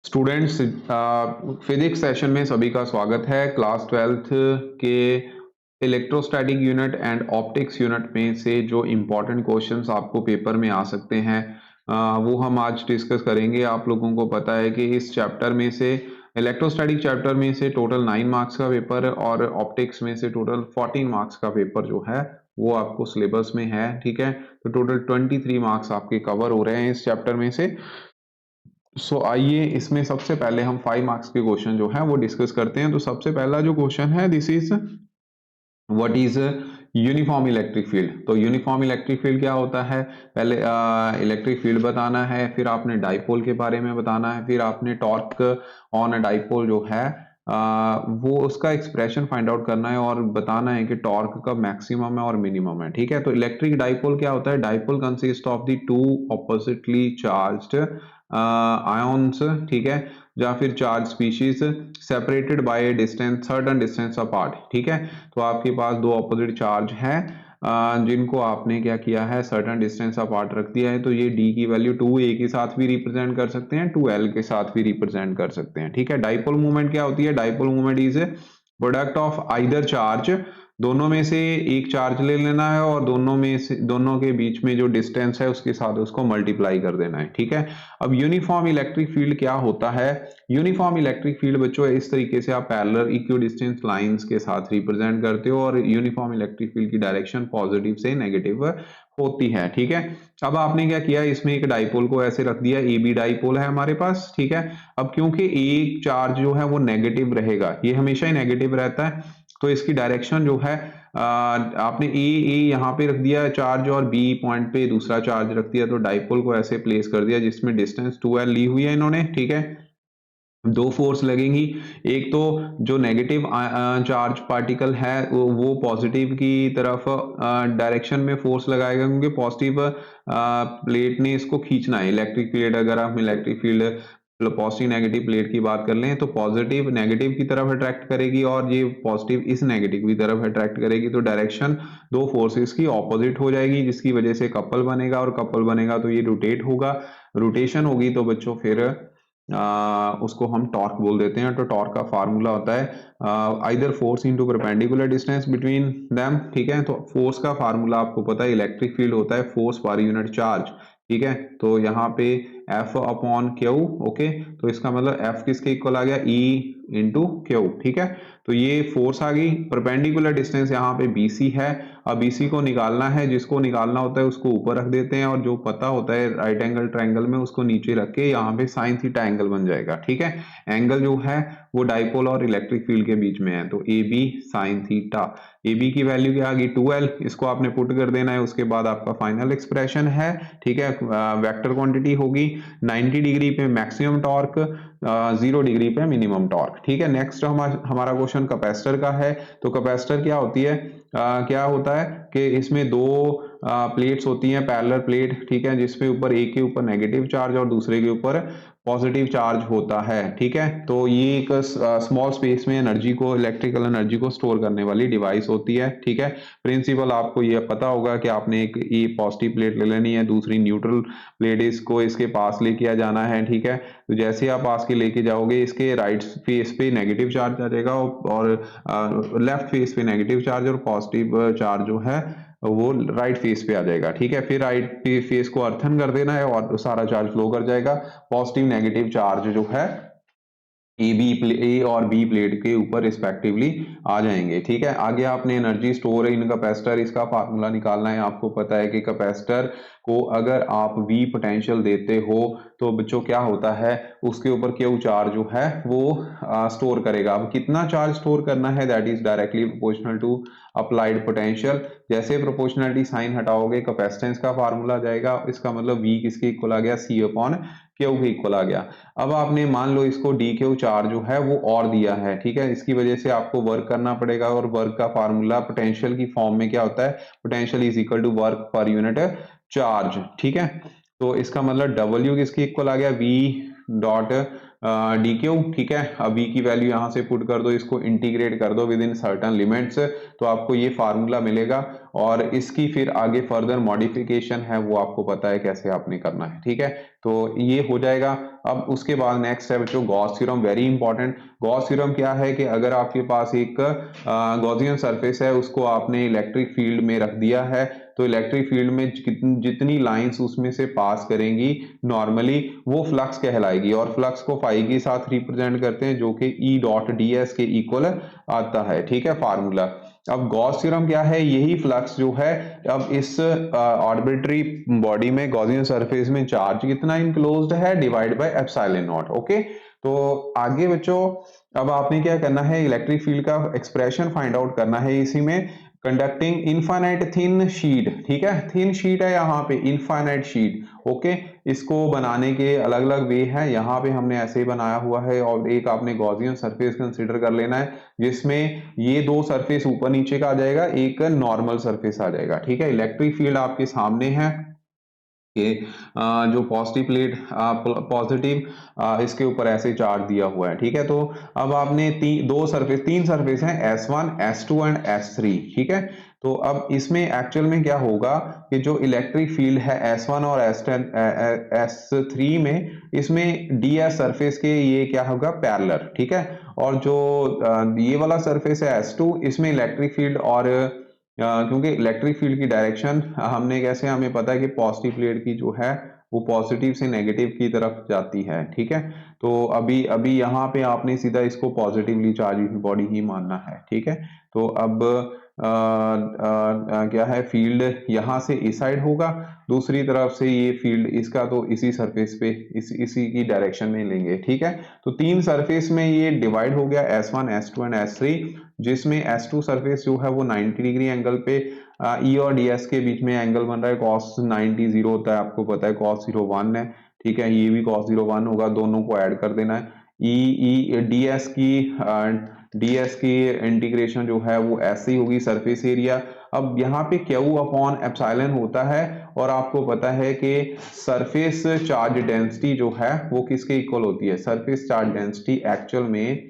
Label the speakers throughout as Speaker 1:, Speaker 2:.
Speaker 1: Students, physics session में सभी का स्वागत है। क्लास 12th के electrostatic unit and optics unit में से जो इम्पोर्टेंट क्वेश्चंस आपको पेपर में आ सकते हैं वो हम आज डिस्कस करेंगे। आप लोगों को पता है कि इस चैप्टर में से इलेक्ट्रोस्टैटिक चैप्टर में से टोटल 9 मार्क्स का पेपर और ऑप्टिक्स में से टोटल 14 मार्क्स का पेपर जो है वो आपको सिलेबस में है। ठीक है, तो टोटल 23 मार्क्स आपके कवर हो रहे हैं इस चैप्टर में से। आइए इसमें सबसे पहले हम 5 मार्क्स के क्वेश्चन जो है वो डिस्कस करते हैं। तो सबसे पहला जो क्वेश्चन है, this is what is uniform electric field. तो यूनिफॉर्म इलेक्ट्रिक फील्ड क्या होता है? पहले इलेक्ट्रिक फील्ड बताना है, फिर आपने डाइपोल के बारे में बताना है, फिर आपने टॉर्क ऑन डाइपोल जो है वो उसका एक्सप्रेशन फाइंड आउट करना है और बताना है कि टॉर्क का मैक्सिमम है और मिनिमम है। ठीक है, तो इलेक्ट्रिक डाइपोल क्या होता है? Dipole consist of the two oppositely charged ions, ठीक है, या फिर charge species separated by A distance, certain distance apart. ठीक है, तो आपके पास दो ऑपोजिट चार्ज है जिनको आपने क्या किया है, सर्टेन डिस्टेंस अपार्ट रख दिया है। तो ये d की वैल्यू 2a के साथ भी रिप्रेजेंट कर सकते हैं, 2l के साथ भी रिप्रेजेंट कर सकते हैं। ठीक है, डाइपोल मूवमेंट क्या होती है? Dipole movement is product of either charge, दोनों में से एक चार्ज ले लेना है और दोनों के बीच में जो डिस्टेंस है उसके साथ उसको मल्टीप्लाई कर देना है। ठीक है, अब यूनिफॉर्म इलेक्ट्रिक फील्ड क्या होता है? यूनिफॉर्म इलेक्ट्रिक फील्ड बच्चों इस तरीके से आप पैरेलल इक्विडिस्टेंस लाइंस के साथ रिप्रेजेंट करते हो और यूनिफॉर्म इलेक्ट्रिक फील्ड की डायरेक्शन पॉजिटिव से नेगेटिव होती है। ठीक है, अब आपने क्या किया, इसमें एक डाइपोल को ऐसे रख दिया, ए बी डाइपोल है हमारे पास। ठीक है, अब क्योंकि एक चार्ज जो है वो नेगेटिव रहेगा, ये हमेशा ही नेगेटिव रहता है, तो इसकी डायरेक्शन जो है आपने ए यहाँ पे रख दिया चार्ज और बी पॉइंट पे दूसरा चार्ज रख दिया, तो डाइपोल को ऐसे प्लेस कर दिया जिसमें डिस्टेंस 2l ली हुई है इन्होंने। ठीक है, दो फोर्स लगेंगी, एक तो जो नेगेटिव चार्ज पार्टिकल है वो पॉजिटिव की तरफ डायरेक्शन में फोर्स लगाएगा, क्योंकि पॉजिटिव प्लेट ने इसको खींचना है। इलेक्ट्रिक फील्ड, अगर हम electric field positive negative plate की बात कर लें तो पॉजिटिव नेगेटिव की तरफ अट्रैक्ट करेगी और ये पॉजिटिव इस नेगेटिव की तरफ अट्रैक्ट करेगी, तो डायरेक्शन दो फोर्सेस की ऑपोजिट हो जाएगी, जिसकी वजह से कपल बनेगा, और कपल बनेगा तो ये रोटेट होगा, रोटेशन होगी तो बच्चों फिर उसको हम टॉर्क बोल देते हैं। तो टॉर्क का फार्मूला होता है either force into perpendicular distance between them. ठीक है, तो फोर्स का फार्मूला आपको पता है, इलेक्ट्रिक फील्ड होता है फोर्स पर यूनिट चार्ज। ठीक है, तो यहाँ पे F अपॉन क्यू। ओके, तो इसका मतलब F किसके इक्वल आ गया? E into Q. ठीक है, तो ये फोर्स आ गई। परपेंडिकुलर डिस्टेंस यहाँ पे BC है, अब BC को निकालना है, जिसको निकालना होता है उसको ऊपर रख देते हैं, और जो पता होता है राइट एंगल ट्रायंगल में उसको नीचे रख के यहाँ पे साइन थीटा एंगल बन जाएगा। ठीक है, एंगल जो है वो डाइपोल और इलेक्ट्रिक फील्ड के बीच में है, तो AB साइन थीटा। AB की वैल्यू क्या आ गई? 2l, इसको आपने पुट कर देना है, उसके बाद आपका फाइनल एक्सप्रेशन है। ठीक है, वेक्टर क्वांटिटी होगी 90 डिग्री पे मैक्सिमम टॉर्क, 0 डिग्री पे मिनिमम टॉर्क। ठीक है, नेक्स्ट हमारा क्वेश्चन कैपेसिटर का है। तो कैपेसिटर क्या होती है? क्या होता है कि इसमें दो प्लेट्स होती हैं, पैरेलल प्लेट। ठीक है, जिसमें ऊपर एक के ऊपर नेगेटिव चार्ज और दूसरे के ऊपर पॉजिटिव चार्ज होता है। ठीक है, तो ये एक स्मॉल स्पेस में एनर्जी को, इलेक्ट्रिकल एनर्जी को स्टोर करने वाली डिवाइस होती है। ठीक है, प्रिंसिपल आपको ये पता होगा कि आपने एक ये पॉजिटिव प्लेट ले लेनी है, दूसरी न्यूट्रल प्लेट इसको इसके पास लेके जाना है। ठीक है, तो जैसे आप पास के लेके जाओगे, इसके राइट फेस पे नेगेटिव चार्ज आ जाएगा और लेफ्ट फेस पे नेगेटिव चार्ज और पॉजिटिव चार्ज जो है वो राइट फेस पे आ जाएगा। ठीक है, फिर राइट फेस को अर्थन कर देना है और सारा चार्ज फ्लो कर जाएगा। पॉजिटिव नेगेटिव चार्ज जो है ए और बी प्लेट के ऊपर रिस्पेक्टिवली आ जाएंगे। ठीक है, आगे आपने एनर्जी स्टोर इन कैपेसिटर, इसका फार्मूला निकालना है। आपको पता है कि कैपेसिटर को अगर आप V पोटेंशियल देते हो तो बच्चों क्या होता है, उसके ऊपर क्यू चार्ज जो है वो स्टोर करेगा। अब कितना चार्ज स्टोर करना है, that is directly proportional to applied potential. जैसे प्रोपोर्शनलिटी साइन हटाओगे कैपेसिटेंस का फार्मूला आ जाएगा, इसका मतलब V किसके इक्वल आ गया? C अपॉन क्यू के इक्वल आ गया। अब आपने मान लो इसको डी क्यू चार्ज जो है वो और दिया है। ठीक है, इसकी वजह से आपको वर्क करना पड़ेगा, और वर्क का फार्मूला पोटेंशियल की फॉर्म में क्या होता है? Potential is equal to work पर यूनिट चार्ज। ठीक है, तो इसका मतलब W किसके इक्वल आ गया? V dot D Q. ठीक है, अब V की वैल्यू यहाँ से पुट कर दो, इसको इंटीग्रेट कर दो विद इन सर्टन लिमिट्स, तो आपको ये फार्मूला मिलेगा। और इसकी फिर आगे फर्दर मॉडिफिकेशन है वो आपको पता है कैसे आपने करना है, ठीक है। तो ये हो जाएगा। अब उसके बाद नेक्स्ट है बच्चों Gauss theorem, very important. Gauss theorem क्या है कि अगर आपके पास एक गॉसियन सरफेस है, उसको आपने इलेक्ट्रिक फील्ड में रख दिया है, तो इलेक्ट्रिक फील्ड में जितनी लाइंस उसमें से पास करेंगी नॉर्मली वो फ्लक्स कहलाएगी, और फ्लक्स को फाई के साथ रिप्रेजेंट करते हैं जो कि ई डॉट डी एस के इक्वल आता है, ठीक है, फार्मूला। अब गॉस थ्योरम क्या है, यही फ्लक्स जो है अब इस आर्बिट्री बॉडी में गॉसियन सरफेस में चार्ज कितना इनक्लोज्ड है divide by epsilon not, okay. तो आगे बच्चों अब आपने क्या करना है, इलेक्ट्रिक फील्ड का एक्सप्रेशन फाइंड आउट करना है इसी में। कंडक्टिंग इनफाइनाइट थिन शीट, ठीक है, थिन शीट है यहाँ पे, इनफाइनाइट शीट, ओके। इसको बनाने के अलग अलग वे हैं, यहाँ पे हमने ऐसे ही बनाया हुआ है। और एक आपने गॉसियन सरफेस कंसीडर कर लेना है जिसमें ये दो सरफेस ऊपर नीचे का आ जाएगा, एक नॉर्मल सरफेस आ जाएगा, ठीक है। इलेक्ट्रिक फील्ड आपके सामने है कि जो पॉजिटिव प्लेट पॉजिटिव इसके ऊपर ऐसे चार्ज दिया हुआ है, ठीक है। तो अब आपने तीन सरफेस हैं, S1 S2 एंड S3, ठीक है। तो अब इसमें एक्चुअल में क्या होगा कि जो इलेक्ट्रिक फील्ड है S1 और S3 में, इसमें ds सरफेस के ये क्या होगा पैरेलल, ठीक है। और जो ये वाला सरफेस है S2, इसमें इलेक्ट्रिक फील्ड और क्योंकि इलेक्ट्रिक फील्ड की डायरेक्शन हमने कैसे, हमें पता है कि पॉजिटिव प्लेट की जो है वो पॉजिटिव से नेगेटिव की तरफ जाती है, ठीक है। तो अभी अभी यहाँ पे आपने सीधा इसको पॉजिटिवली चार्ज बॉडी ही मानना है, ठीक है। तो अब क्या है, फील्ड यहाँ से इस साइड होगा, दूसरी तरफ से ये फील्ड इसका तो इसी सरफेस पे इसी की डायरेक्शन में लेंगे, ठीक है। तो तीन सरफेस में ये डिवाइड हो गया, S1 S2 एंड S3, जिसमें S2 सरफेस जो है वो 90 डिग्री एंगल पे E और DS के बीच में एंगल बन रहा है, cos 90 0 होता है, आपको पता है cos 0 1 है, ठीक है। ये भी cos 0 1 होगा, दोनों को ऐड कर देना है। DS की इंटीग्रेशन जो है वो ऐसी होगी, सरफेस एरिया। अब यहाँ पे Q अपॉन एप्सिलॉन होता है, और आपको पता है कि सरफेस चार्ज डेंसिटी जो है वो किसके इक्वल होती है, सरफेस चार्ज डेंसिटी एक्चुअल में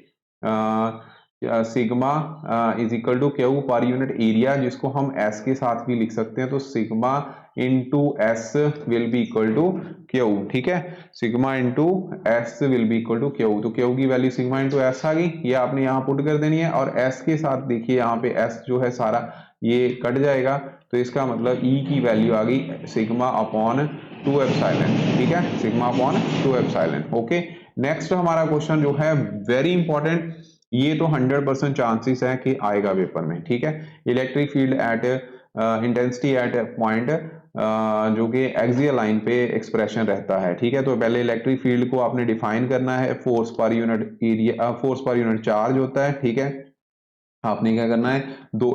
Speaker 1: sigma is equal to Q पर यूनिट एरिया, जिसको हम एस के साथ भी लिख सकते हैं। तो sigma into S will be equal to Q, ठीक है। Sigma into S will be equal to Q, तो क्यू की वैल्यू सिग्मा इंटू एस आ गई, ये आपने यहाँ पुट कर देनी है। और एस के साथ देखिए यहाँ पे एस जो है सारा ये कट जाएगा, तो इसका मतलब ई की वैल्यू आ गई सिग्मा अपॉन 2 एप्सिलॉन, ठीक है, sigma upon 2 epsilon, okay. Next हमारा क्वेश्चन जो है वेरी इंपॉर्टेंट, ये तो 100% चांसेस है कि आएगा पेपर में, ठीक है। Electric field at intensity at point जो कि एक्सियल लाइन पे एक्सप्रेशन रहता है, ठीक है। तो पहले इलेक्ट्रिक फील्ड को आपने डिफाइन करना है, फोर्स पर यूनिट एरिया, फोर्स पर यूनिट चार्ज होता है, ठीक है। आपने क्या करना है,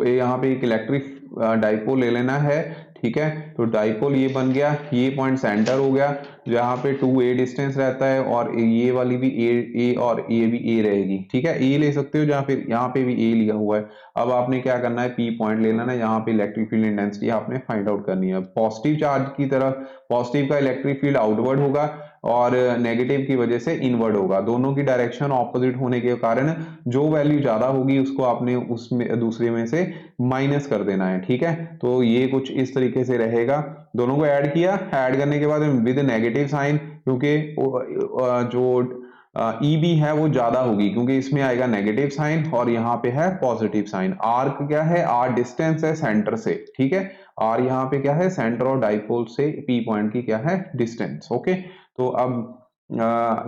Speaker 1: यहाँ पे एक इलेक्ट्रिक डाइपोल ले लेना है, ठीक है। तो डाइपोल ये बन गया, ये पॉइंट सेंटर हो गया जहाँ पे 2a डिस्टेंस रहता है, और ये वाली भी a और ये भी a रहेगी, ठीक है। ए ले सकते हो, जहाँ फिर यहाँ पे भी a लिया हुआ है। अब आपने क्या करना है, p पॉइंट ले लेना है, यहाँ पे इलेक्ट्रिक फील्ड इंटेंसिटी आपने फाइंड आउट करनी है। पॉजिटिव चार्ज की तरफ पॉजिटिव का इलेक्ट्रिक फील्ड आउटवर्ड होगा, और नेगेटिव की वजह से इनवर्ड होगा। दोनों की डायरेक्शन ऑपोजिट होने के कारण जो वैल्यू ज्यादा होगी उसको आपने उसमें दूसरे में से माइनस कर देना है, ठीक है। तो ये कुछ इस तरीके से रहेगा। दोनों को ऐड किया, ऐड करने के बाद विद नेगेटिव साइन, क्योंकि जो ई बी है वो ज्यादा होगी, क्योंकि इसमें आएगा नेगेटिव साइन और यहाँ पे है पॉजिटिव साइन। आर क्या है, आर डिस्टेंस है सेंटर से, ठीक है। आर यहाँ पे क्या है, सेंटर और डाइपोल से पी पॉइंट की क्या है, डिस्टेंस, ओके। तो अब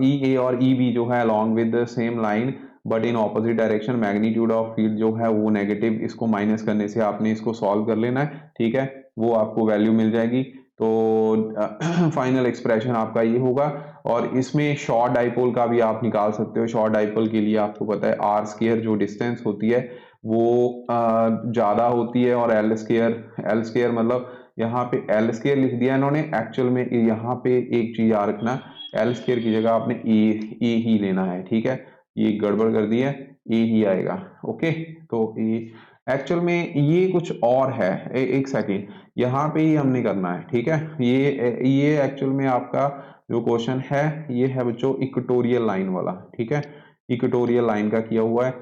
Speaker 1: ई ए और ई बी जो है along with same line but in opposite direction, magnitude of field जो है वो नेगेटिव, इसको माइनस करने से आपने इसको सॉल्व कर लेना है, ठीक है। वो आपको वैल्यू मिल जाएगी। तो फाइनल एक्सप्रेशन आपका ये होगा। और इसमें शॉर्ट डाइपोल का भी आप निकाल सकते हो। शॉर्ट डाइपोल के लिए आपको पता है आर स्क्वायर जो डिस्टेंस होती है वो ज्यादा होती है, और एल स्क्वायर मतलब यहाँ पे एल स्क्वायर लिख दिया इन्होंने, एक्चुअल में यहाँ पे एक चीज याद रखना, एल स्क्वायर की जगह आपने ए ही लेना है, ठीक है। ये गड़बड़ कर दी है, ए ही आएगा, ओके। तो ए एक्चुअल में ये कुछ और है, एक सेकेंड, यहाँ पे ही हमने करना है, ठीक है। ये एक्चुअल में आपका जो क्वेश्चन है ये है बच्चों इक्वेटोरियल लाइन वाला, ठीक है। इक्वेटोरियल लाइन का किया हुआ है।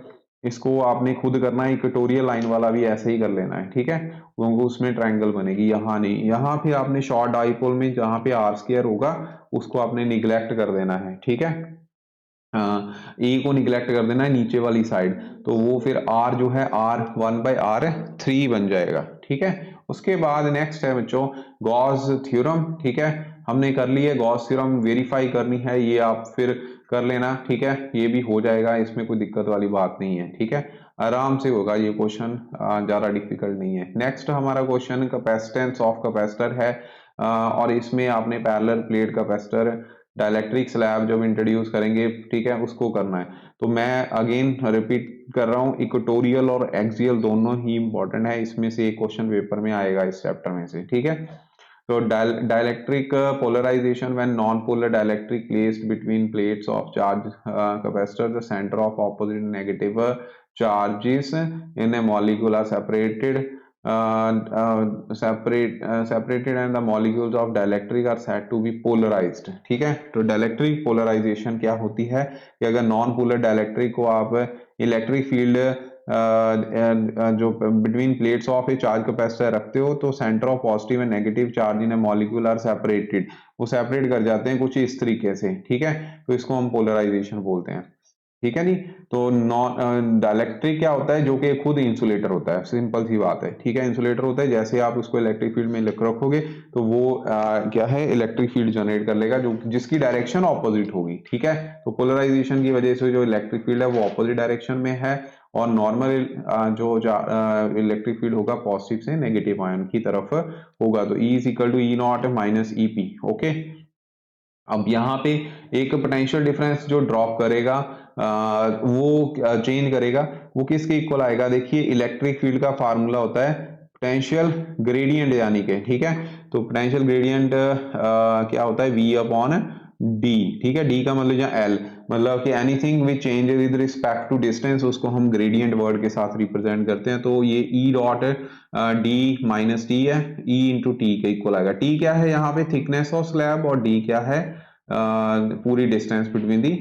Speaker 1: इसको आपने खुद करना है, इक्वेटोरियल लाइन वाला भी ऐसे ही कर लेना है, ठीक है, क्योंकि उसमें ट्रायंगल बनेगी, यहाँ नहीं, यहाँ फिर आपने शॉर्ट डाइपोल में जहाँ पे आर स्क्वायर होगा उसको आपने निग्लेक्ट कर देना है, ठीक है, ए को निग्लेक्ट कर देना है नीचे वाली साइड, तो वो फिर आर जो है आर 1/r3 बन जाएगा, ठीक है। उसके बाद नेक्स्ट है बच्चों गॉस थ्योरम, ठीक है, हमने कर ली है गॉस थ्योरम, वेरीफाई करनी है, ये आप फिर कर लेना, ठीक है, ये भी हो जाएगा, इसमें कोई दिक्कत वाली बात नहीं है, ठीक है, आराम से होगा ये क्वेश्चन, ज्यादा डिफिकल्ट नहीं है। नेक्स्ट हमारा क्वेश्चन कैपेसिटेंस ऑफ कैपेसिटर है, और इसमें आपने parallel plate capacitor dielectric slab जब इंट्रोड्यूस करेंगे, ठीक है, उसको करना है। तो मैं अगेन रिपीट कर रहा हूँ, इक्वेटोरियल और एक्सियल दोनों ही इंपॉर्टेंट है, इसमें से एक क्वेश्चन पेपर में आएगा इस चैप्टर में से, ठीक है। तो dielectric polarisation when non polar dielectric placed between plates of charge capacitor, the centre of opposite negative charges in a molecule are separated separated and the molecules of dielectric are said to be polarized, ठीक है। तो dielectric polarisation क्या होती है कि अगर non polar dielectric को आप इलेक्ट्रिक फील्ड जो between plates of a charge capacitor रखते हो तो centre of positive and negative charge in a molecule are separated, वो सेपरेट कर जाते हैं कुछ इस तरीके से, ठीक है, तो इसको हम पोलराइजेशन बोलते हैं, ठीक है जी। तो नॉन डाइलेक्ट्रिक क्या होता है, जो कि खुद इंसुलेटर होता है, सिंपल सी बात है, ठीक है, इंसुलेटर होता है, जैसे आप उसको इलेक्ट्रिक फील्ड में रखोगे तो वो क्या है, इलेक्ट्रिक फील्ड जनरेट कर लेगा जो जिसकी डायरेक्शन ऑपोजिट होगी, ठीक है। तो पोलराइजेशन की वजह से जो इलेक्ट्रिक फील्ड है वो ऑपोजिट डायरेक्शन में है, और नॉर्मल जो इलेक्ट्रिक फील्ड होगा पॉजिटिव से नेगेटिव आयन की तरफ होगा, तो E equal to E not minus E P, okay. अब यहाँ पे एक पोटेंशियल डिफरेंस जो ड्रॉप करेगा वो चेंज करेगा, वो किसके इक्वल आएगा, देखिए इलेक्ट्रिक फील्ड का फार्मूला होता है पोटेंशियल ग्रेडियंट यानी के, ठीक है, तो पोटेंशियल ग्रेडियंट क्या होता है V अपॉन डी, ठीक है, डी का मतलब यहाँ एल, मतलब कि anything which change with respect to distance उसको हम ग्रेडियंट वर्ड के साथ रिप्रेजेंट करते हैं, तो ये E dot D minus T है, ई इंटू टी के इक्वल आएगा। टी क्या है यहाँ पे, थिकनेस ऑफ स्लैब, और डी क्या है, पूरी डिस्टेंस बिटवीन दी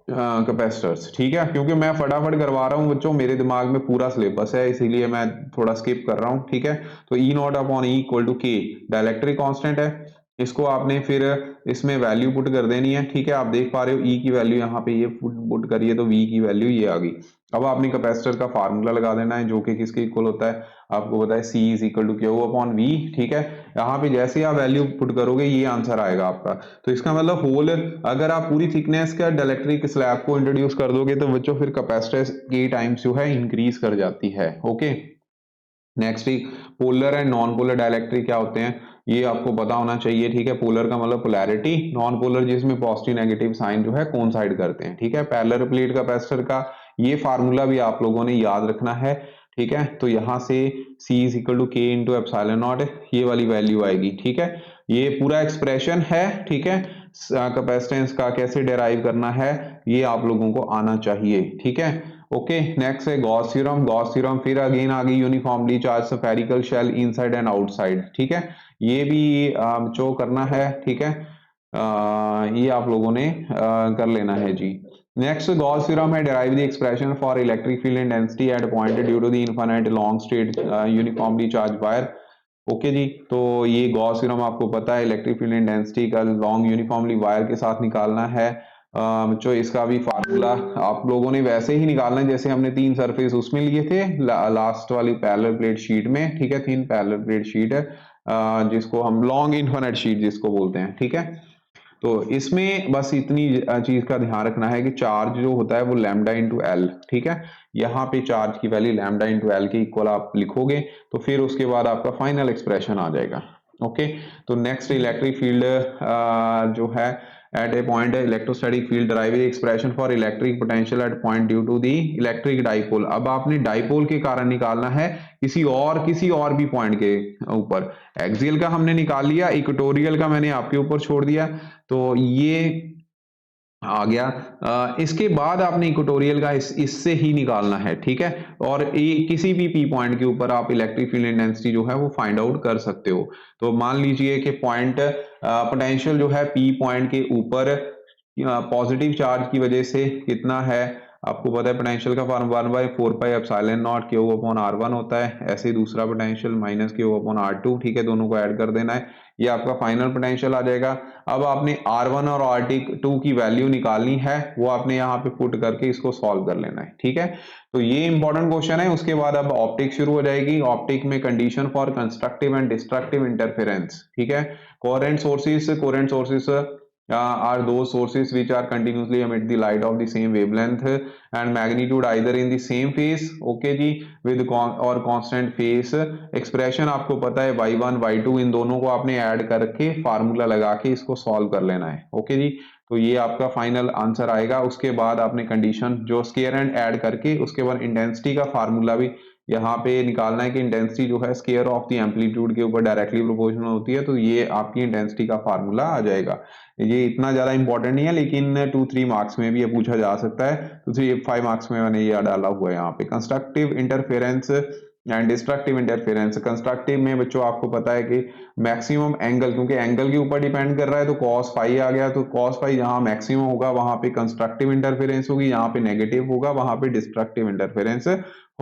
Speaker 1: कैपेसिटर्स, ठीक है, क्योंकि मैं फटाफट करवा रहा हूँ बच्चों, मेरे दिमाग में पूरा सिलेबस है इसीलिए मैं थोड़ा स्किप कर रहा हूँ, ठीक है। तो E naught upon E equal to K dielectric constant है, इसको आपने फिर इसमें वैल्यू पुट कर देनी है, ठीक है, आप देख पा रहे हो ई की वैल्यू यहाँ पे ये पुट करिए तो वी की वैल्यू ये आ गई। अब आपने कैपेसिटर का फार्मूला लगा देना है जो कि किसके इक्वल होता है, आपको पता है C is equal to Q upon V, ठीक है, यहाँ पे जैसे आप वैल्यू पुट करोगे ये आंसर आएगा आपका। तो इसका मतलब होल, अगर आप पूरी थिकनेस का डाइलेक्ट्रिक स्लैब को इंट्रोड्यूस कर दोगे तो बच्चों फिर कैपेसिटेंस के टाइम्स जो है इंक्रीज कर जाती है, okay. Next polar and non polar dielectric क्या होते हैं ये आपको पता होना चाहिए, ठीक है। पोलर का मतलब पोलैरिटी, नॉन पोलर जिसमें पॉजिटिव नेगेटिव साइन जो है कोइंसाइड करते हैं, ठीक है। पैरेलल प्लेट कैपेसिटर का ये फार्मूला भी आप लोगों ने याद रखना है, ठीक है। तो यहाँ से C इज इक्वल टू के इंटू एप्सिलॉन नॉट ये वाली वैल्यू आएगी, ठीक है। ये पूरा एक्सप्रेशन है, ठीक है, कैपेसिटेंस का कैसे डेराइव करना है ये आप लोगों को आना चाहिए, ठीक है, ओके। नेक्स्ट है गॉस थ्योरम, गॉस थ्योरम फिर अगेन आ गई uniformly charge spherical shell inside and outside, ठीक है, ये भी जो करना है, ठीक है, ये आप लोगों ने कर लेना है जी। नेक्स्ट गॉस थ्योरम है derive the expression for electric field and density at point due to the infinite long straight uniformly charge wire, okay जी। तो ये गॉस थ्योरम आपको पता है इलेक्ट्रिक फील्ड एंड डेंसिटी का लॉन्ग यूनिफॉर्मली वायर के साथ निकालना है, बच्चों इसका भी फार्मूला आप लोगों ने वैसे ही निकालना है जैसे हमने 3 सरफेस उसमें लिए थे लास्ट वाली पैरेलल प्लेट शीट में, ठीक है, 3 पैरेलल प्लेट शीट है जिसको हम लॉन्ग इनफिनिट शीट जिसको बोलते हैं, ठीक है। तो इसमें बस इतनी चीज का ध्यान रखना है कि चार्ज जो होता है वो लैम्डा इंटू एल, ठीक है, यहाँ पे चार्ज की वैल्यू लैम्डा इंटू एल के इक्वल आप लिखोगे तो फिर उसके बाद आपका फाइनल एक्सप्रेशन आ जाएगा, ओके। तो नेक्स्ट इलेक्ट्रिक फील्ड जो है at a point electrostatic field derive the expression for electric potential at point due to the electric dipole। अब आपने डाइपोल के कारण निकालना है किसी और भी पॉइंट के ऊपर, एक्सियल का हमने निकाल लिया, इक्वेटोरियल का मैंने आपके ऊपर छोड़ दिया, तो ये आ गया। इसके बाद आपने इक्वेटोरियल का इससे ही निकालना है, ठीक है, और किसी भी पी पॉइंट के ऊपर आप इलेक्ट्रिक फील्ड इंटेंसिटी जो है वो फाइंड आउट कर सकते हो। तो मान लीजिए कि पॉइंट पोटेंशियल जो है पी पॉइंट के ऊपर पॉजिटिव चार्ज की वजह से कितना है आपको पता है पोटेंशियल का फॉर्मूला 1/4πε0 Q/R1 होता है। ऐसे ही दूसरा पोटेंशियल -Q/R2, ठीक है, दोनों को ऐड कर देना है, ये आपका फाइनल पोटेंशियल आ जाएगा। अब आपने R1 और R2 की वैल्यू निकालनी है, वो आपने यहाँ पे पुट करके इसको सॉल्व कर लेना है, ठीक है। तो ये इंपॉर्टेंट क्वेश्चन है। उसके बाद अब ऑप्टिक शुरू हो जाएगी। ऑप्टिक में condition for constructive and destructive interference, ठीक है। Coherent sources are those sources which are continuously emit the light of the same wavelength and magnitude either in the same phase, okay जी, with और constant phase। Expression आपको पता है y1 y2, इन दोनों को आपने ऐड करके फार्मूला लगा के इसको सॉल्व कर लेना है, ओके जी। तो ये आपका फाइनल आंसर आएगा। उसके बाद आपने कंडीशन जो स्केयर एंड ऐड करके उसके बाद इंटेंसिटी का फार्मूला भी यहाँ पे निकालना है कि इंटेंसिटी जो है स्केयर ऑफ द एम्पलीट्यूड के ऊपर डायरेक्टली प्रोपोर्शनल होती है। तो ये आपकी इंटेंसिटी का फार्मूला आ जाएगा। ये इतना ज्यादा इंपॉर्टेंट नहीं है, लेकिन 2-3 मार्क्स में भी ये पूछा जा सकता है। 2-3-5 मार्क्स में मैंने ये डाला हुआ है यहाँ पे। Constructive interference and destructive interference. Constructive में बच्चों आपको पता है कि मैक्सिमम एंगल, क्योंकि एंगल के ऊपर डिपेंड कर रहा है, तो cos फाई आ गया। तो cos फाई जहां मैक्सिमम होगा वहां पे कंस्ट्रक्टिव इंटरफेरेंस होगी, यहाँ पे नेगेटिव होगा वहां पे डिस्ट्रक्टिव इंटरफेरेंस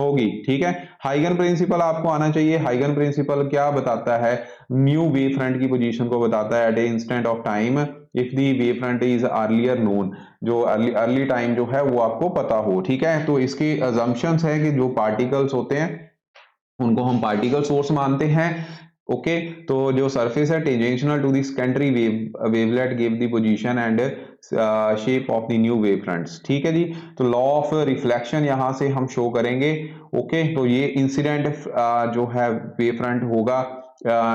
Speaker 1: होगी, ठीक है। हाइगन प्रिंसिपल आपको आना चाहिए। हाइगन प्रिंसिपल क्या बताता है? न्यू वेव फ्रंट की पोजीशन को बताता है at a instant of time if the wave front is earlier known. जो अर्ली टाइम जो है वो आपको पता हो, ठीक है। तो इसकी अजम्पशंस है कि जो पार्टिकल्स होते हैं उनको हम पार्टिकल सोर्स मानते हैं, ओके। तो जो सरफेस है tangential to the secondary wavelet give the position and shape of the new wave fronts, ठीक है जी। तो लॉ ऑफ रिफ्लेक्शन यहां से हम शो करेंगे, ओके। तो ये इंसिडेंट जो है वेव फ्रंट होगा,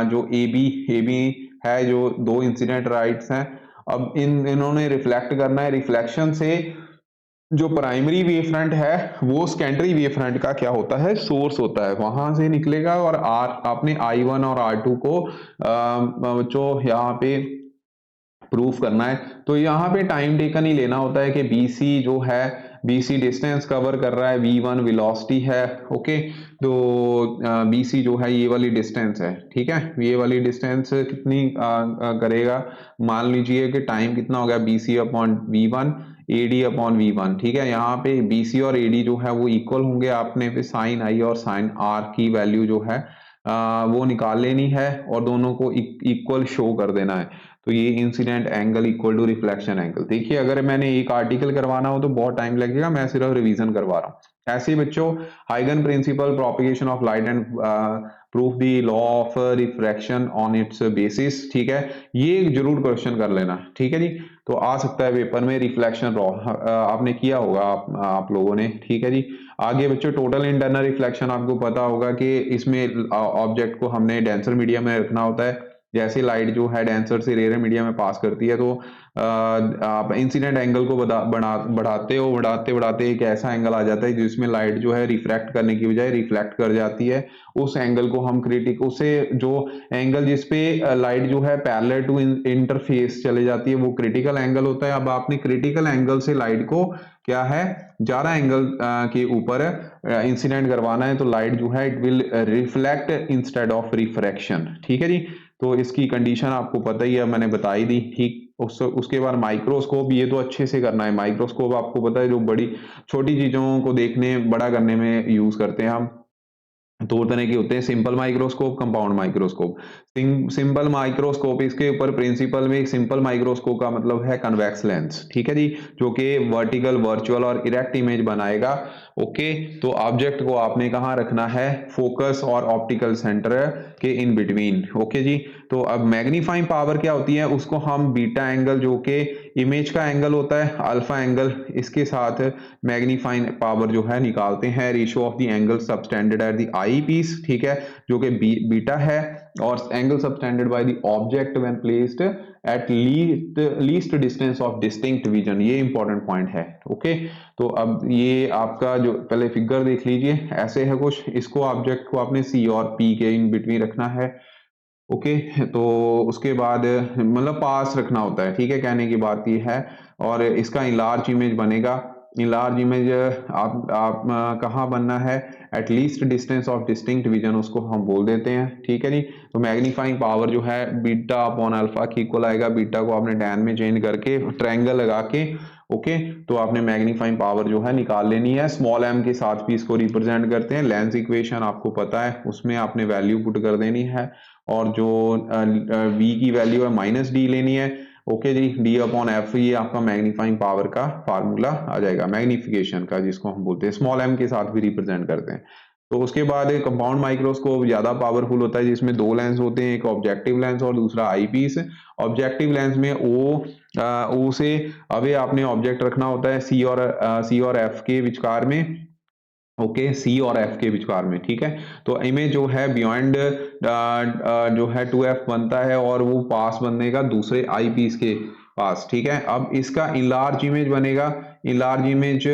Speaker 1: जो ए बी है, जो दो इंसिडेंट राइट्स हैं। अब इन्होंने रिफ्लेक्ट करना है। रिफ्लेक्शन से जो प्राइमरी वेव फ्रंट है वो सेकेंडरी वेव फ्रंट का क्या होता है? सोर्स होता है, वहां से निकलेगा। और आपने I1 और R2 को जो यहाँ पे प्रूफ करना है, तो यहाँ पे टाइम टेकन ही लेना होता है कि BC जो है, BC डिस्टेंस कवर कर रहा है, V1 वेलोसिटी है, ओके। तो BC जो है ये वाली डिस्टेंस है, ठीक है। ये वाली डिस्टेंस कितनी करेगा? मान लीजिए कि टाइम कितना हो गया, BC upon V1 AD upon V1, ठीक है। यहाँ पे BC और AD जो है वो इक्वल होंगे। आपने फिर साइन I और साइन R की वैल्यू जो है वो निकाल लेनी है और दोनों को इक्वल शो कर देना है। तो ये incident angle equal to reflection angle. देखिए, अगर मैंने एक आर्टिकल करवाना हो तो बहुत टाइम लगेगा, मैं सिर्फ रिवीजन करवा रहा हूँ। ऐसे ही बच्चों, हाइगन principle, propagation of light and proof the law of refraction on its basis, ठीक है। ये जरूर क्वेश्चन कर लेना, ठीक है जी। तो आ सकता है पेपर में रिफ्लेक्शन लॉ, आपने किया होगा आप लोगों ने, ठीक है जी। आगे बच्चों, टोटल इंटरनल रिफ्लेक्शन आपको पता होगा कि इसमें ऑब्जेक्ट को हमने डेंसर मीडियम में रखना होता है। जैसे लाइट जो है डेंसर से रेयर मीडियम में पास करती है, तो आप इंसिडेंट एंगल को बढ़ाते बढ़ाते एक ऐसा एंगल आ जाता है जिसमें लाइट जो है रिफ्रैक्ट करने की बजाय रिफ्लेक्ट कर जाती है। उस एंगल को हम उसे जो एंगल जिसपे लाइट जो है पैरेलल टू इंटरफेस चले जाती है वो क्रिटिकल एंगल होता है। अब आपने क्रिटिकल एंगल से लाइट को क्या है, ज्यादा एंगल के ऊपर इंसिडेंट करवाना है, तो लाइट जो है it will reflect instead of refraction, ठीक है जी। तो इसकी कंडीशन आपको पता ही है, मैंने बताई दी, ठीक। उसके बाद माइक्रोस्कोप, ये तो अच्छे से करना है। माइक्रोस्कोप आपको पता है जो बड़ी छोटी चीजों को देखने बड़ा करने में यूज करते हैं हम। दो तरह के होते हैं, simple microscope, compound microscope. Simple microscope, इसके ऊपर प्रिंसिपल में सिंपल माइक्रोस्कोप का मतलब है कन्वेक्स लेंस, ठीक है जी, जो कि वर्टिकल, वर्चुअल और इरेक्ट इमेज बनाएगा, ओके। तो ऑब्जेक्ट को आपने कहाँ रखना है? फोकस और ऑप्टिकल सेंटर के इन बिटवीन, ओके जी। तो अब मैग्नीफाइंग पावर क्या होती है? उसको हम बीटा एंगल, जो कि इमेज का एंगल होता है, अल्फा एंगल, इसके साथ मैग्नीफाइंग पावर जो है निकालते हैं। Ratio of the angle subtended at the eyepiece, ठीक है, जो कि बीटा है। और angle subtended by the object when placed at least distance of distinct vision, ये इंपॉर्टेंट पॉइंट है, ओके। तो अब ये आपका जो पहले फिगर देख लीजिए, ऐसे है कुछ। इसको ऑब्जेक्ट को आपने C और P के इन बिटवीन रखना है, ओके। तो उसके बाद मतलब पास रखना होता है, ठीक है, कहने की बात ये है। और इसका लार्ज इमेज बनेगा इन लार्ज इमेज आप कहाँ बनना है, at least distance of distinct vision उसको हम बोल देते हैं, ठीक है जी। तो मैग्नीफाइंग पावर जो है बीटा अपॉन अल्फा की इक्वल आएगा, बीटा को आपने टैन में चेंज करके ट्रायंगल लगा के ओके, तो आपने मैग्नीफाइंग पावर जो है निकाल लेनी है। स्मॉल एम के साथ भी इसको रिप्रेजेंट करते हैं। लेंस इक्वेशन आपको पता है, उसमें आपने वैल्यू पुट कर देनी है और जो वी की वैल्यू है -d लेनी है। ओके जी, डी अपॉन एफ, ये आपका मैग्नीफाइंग पावर का फार्मूला आ जाएगा, मैग्निफिकेशन का जिसको हम बोलते हैं, स्मॉल एम के साथ भी रिप्रेजेंट करते हैं। तो उसके बाद एक कंपाउंड माइक्रोस्कोप ज्यादा पावरफुल होता है, जिसमें दो लेंस होते हैं, एक ऑब्जेक्टिव लेंस और दूसरा आई पीस। ऑब्जेक्टिव लेंस में ओ से अवे आपने ऑब्जेक्ट रखना होता है सी और एफ के विचकार में, ओके, सी और एफ के विचकार में, ठीक है। तो इमेज जो है बियॉन्ड जो है 2f बनता है और वो पास बनेगा दूसरे आई पीस के पास, ठीक है। अब इसका इनलार्ज इमेज बनेगा, इनलार्ज इमेज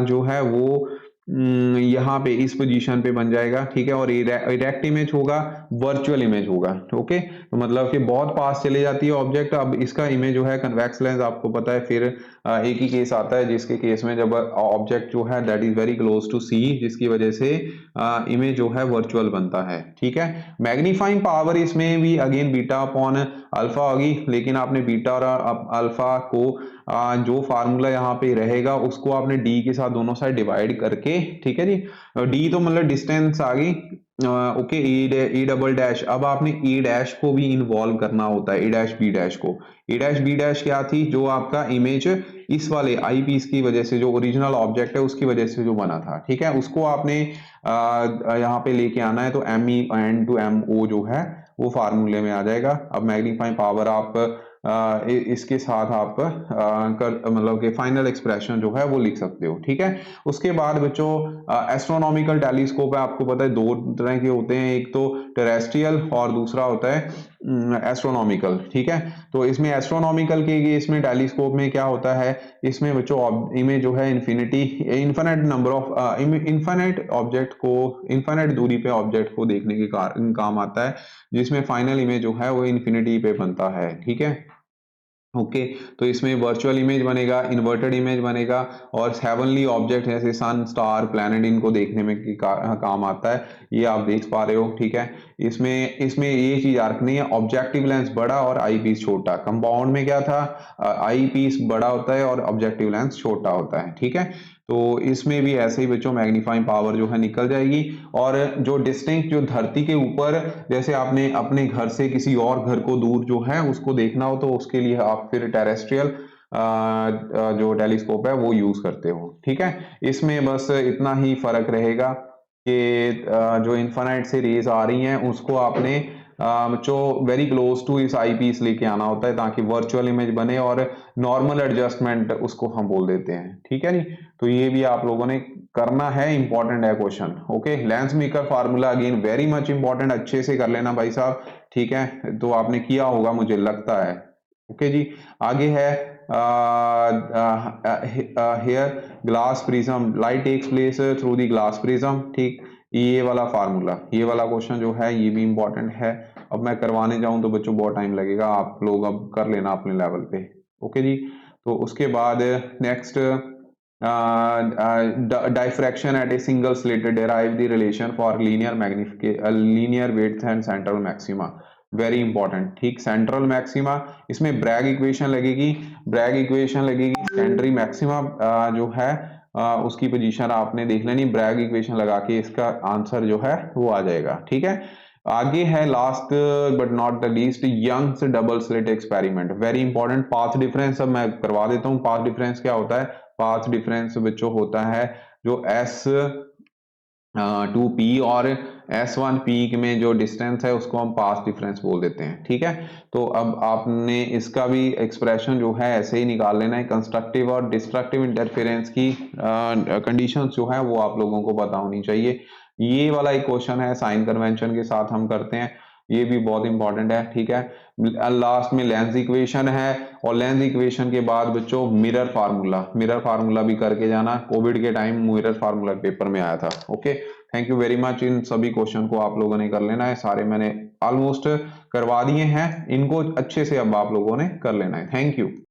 Speaker 1: जो है वो यहाँ पे इस पोजीशन पे बन जाएगा, ठीक है। और इरेक्ट इमेज होगा, वर्चुअल इमेज होगा, ओके। तो मतलब कि बहुत पास चले जाती है ऑब्जेक्ट। अब इसका इमेज जो है कन्वेक्स लेंस आपको पता है, फिर एक ही केस आता है जिसके केस में जब ऑब्जेक्ट जो है that is very close to C, जिसकी वजह से इमेज जो है वर्चुअल बनता है, ठीक है। मैग्नीफाइंग पावर इसमें भी अगेन बीटा अपॉन अल्फा होगी, लेकिन आपने बीटा और अल्फा को जो फार्मूला यहाँ पे रहेगा उसको आपने डी के साथ दोनों साइड डिवाइड करके, ठीक है जी। डी तो मतलब डिस्टेंस आ गई, ओके। ई डबल डैश, अब आपने ई डैश को भी इन्वॉल्व करना होता है, ई डैश बी डैश को। ई डैश बी डैश क्या थी, जो आपका इमेज इस वाले आई पीस की वजह से, जो ओरिजिनल ऑब्जेक्ट है उसकी वजह से जो बना था, ठीक है, उसको आपने यहाँ पे लेके आना है। तो M E N to M O जो है वो फार्मूले में आ जाएगा। अब मैग्नीफाइंग पावर आप इसके साथ आप मतलब कि फाइनल एक्सप्रेशन जो है वो लिख सकते हो, ठीक है। उसके बाद बच्चों एस्ट्रोनॉमिकल टेलीस्कोप है, आपको पता है दो तरह के होते हैं, एक तो टेरेस्ट्रियल और दूसरा होता है एस्ट्रोनॉमिकल, ठीक है। तो इसमें एस्ट्रोनॉमिकल के इसमें टेलीस्कोप में क्या होता है, इसमें बच्चों इमेज जो है infinite number of infinite object को, इन्फिनिट दूरी पे ऑब्जेक्ट को देखने के काम आता है, जिसमें फाइनल इमेज जो है वो इन्फिनिटी पे बनता है, ठीक है। ओके, तो इसमें वर्चुअल इमेज बनेगा, इन्वर्टेड इमेज बनेगा, और हेवनली ऑब्जेक्ट जैसे सन, स्टार, प्लैनेट, इनको देखने में काम आता है, ये आप देख पा रहे हो, ठीक है। इसमें इसमें ये चीज याद रखनी है, ऑब्जेक्टिव लेंस बड़ा और आई पीस छोटा। कंपाउंड में क्या था, आई पीस बड़ा होता है और ऑब्जेक्टिव लेंस छोटा होता है, ठीक है। तो इसमें भी ऐसे ही बच्चों मैग्नीफाइंग पावर जो है निकल जाएगी। और जो डिस्टिंक्ट, जो धरती के ऊपर, जैसे आपने अपने घर से किसी और घर को दूर जो है उसको देखना हो, तो उसके लिए आप फिर टेरेस्ट्रियल जो टेलीस्कोप है वो यूज करते हो, ठीक है। इसमें बस इतना ही फर्क रहेगा कि जो इन्फिनाइट से रेज आ रही हैं उसको आपने बच्चों वेरी क्लोज टू इस आई पीस लेके आना होता है, ताकि वर्चुअल इमेज बने, और नॉर्मल एडजस्टमेंट उसको हम बोल देते हैं, ठीक है नी। तो ये भी आप लोगों ने करना है, इंपॉर्टेंट है question, okay. Lens maker formula again very much important, अच्छे से कर लेना भाई साहब, ठीक है। तो आपने किया होगा मुझे लगता है, ओके जी। आगे है here glass prism, light takes place through the glass prism, ठीक। ये वाला फार्मूला, ये वाला क्वेश्चन जो है ये भी इंपॉर्टेंट है। अब मैं करवाने जाऊं तो बच्चों बहुत टाइम लगेगा, आप लोग अब कर लेना अपने लेवल पे, ओके जी। तो उसके बाद next diffraction at a single slit, derive the relation for linear width and central maxima, very important, ठीक। सेंट्रल मैक्सिमा, इसमें ब्रैग इक्वेशन लगेगी, ब्रैग इक्वेशन लगेगी, सेकेंडरी मैक्सिमा जो है उसकी पोजीशन आपने देख लेनी, ब्रैग इक्वेशन लगा के इसका आंसर जो है वो आ जाएगा, ठीक है। आगे है last but not the least, Young's double slit experiment, very important. Path difference अब मैं करवा देता हूं। पाथ डिफरेंस क्या होता है, पाथ डिफरेंस बच्चों होता है जो एस टू पी और S1 पी में जो डिस्टेंस है उसको हम पाथ डिफरेंस बोल देते हैं, ठीक है। तो अब आपने इसका भी एक्सप्रेशन जो है ऐसे ही निकाल लेना है। कंस्ट्रक्टिव और डिस्ट्रक्टिव इंटरफेरेंस की कंडीशंस जो है वो आप लोगों को पता होनी चाहिए। ये वाला एक क्वेश्चन है, साइन कन्वेंशन के साथ हम करते हैं, ये भी बहुत इंपॉर्टेंट है, ठीक है। लास्ट में लेंस इक्वेशन है, और लेंस इक्वेशन के बाद बच्चों मिरर फार्मूला, मिरर फार्मूला भी करके जाना, कोविड के टाइम मिरर फार्मूला पेपर में आया था, okay. Thank you very much. इन सभी क्वेश्चन को आप लोगों ने कर लेना है, सारे मैंने ऑलमोस्ट करवा दिए हैं, इनको अच्छे से अब आप लोगों ने कर लेना है। Thank you.